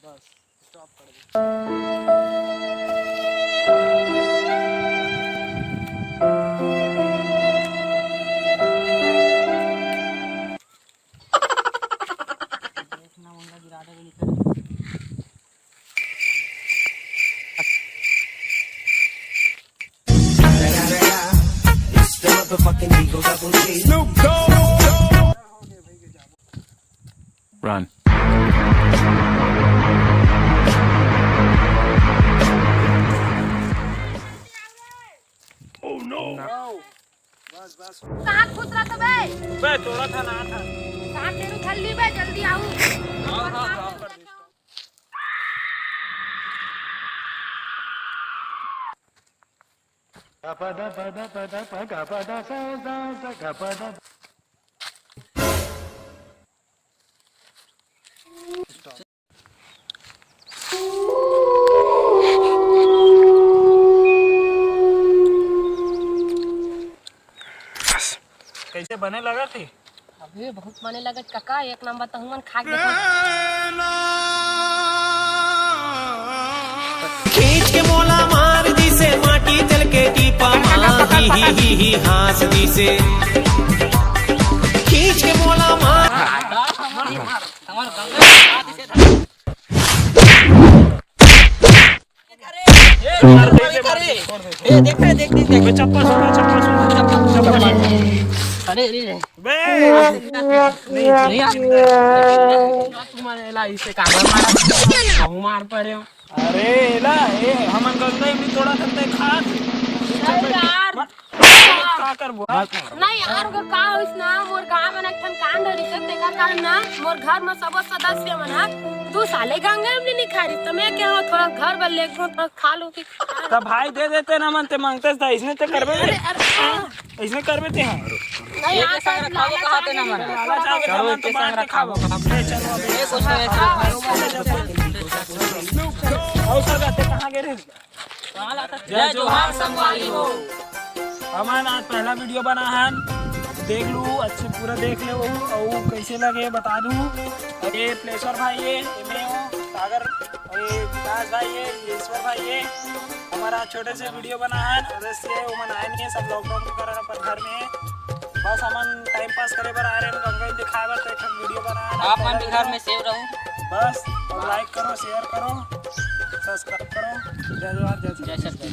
Bus stop कर दे। देखना मुंडा गिरा दे निकल। Run. Oh no! बस बस कहाँ खुद रहा था बे? बे थोड़ा था ना था। कहाँ तेरू थल्ली बे जल्दी आओ। हाँ कर दे। कैसे बने लगा थी? अबे बहुत मने लगे काका, एक नंबर तो हमन खा के देखो। खींच के मोला मार दी से माटी तल के टीपा माही ही हास दी से खींच के मोला मार देख चप्पल अरे अरे बे नहीं तुम्हारे ला इसे कागज मारा कहूं मार पड़े हो। अरे ला ए हमन गंगा में थोड़ा धंधे खास यार का करबो नहीं यार को का होइस ना मोर गांव में एकठन कांड हरी से तेका कारण ना मोर घर में सब सदस्य मन हा तू साले गंगा में नहीं खा रही तो मैं क्या हो थोड़ा घर पर ले थोड़ा खा लो कि तो भाई दे देते ना मन ते मांगते था इसने ते करबे इसने करबे ते हां नहीं यार संग रखावो कहते ना मन लाला चाहे चलो के संग रखावो चलो ये कुछ और सर जाते कहां गए रे जय जोहार संगवारी हो। हमारा आज पहला वीडियो बना है, देख लू अच्छे पूरा देख ले और कैसे लगे बता दूँ। ये प्लेश्वर भाई है, ये मैं हूँ सागर, और ये विकास भाई है, ये ईश्वर भाई है। हमारा छोटे से वीडियो बना है, सदस्य उमन आए नहीं है, सब लॉकडाउन के कारण पर घर में है। बस हमन टाइम पास करे पर आ रहे हैं, गंगा दिखाए बर तो एक वीडियो बना है। आप मन भी घर में सेव रहूं। बस लाइक करो, शेयर करो, सब्सक्राइब करो। जय जोहार जय जय श्री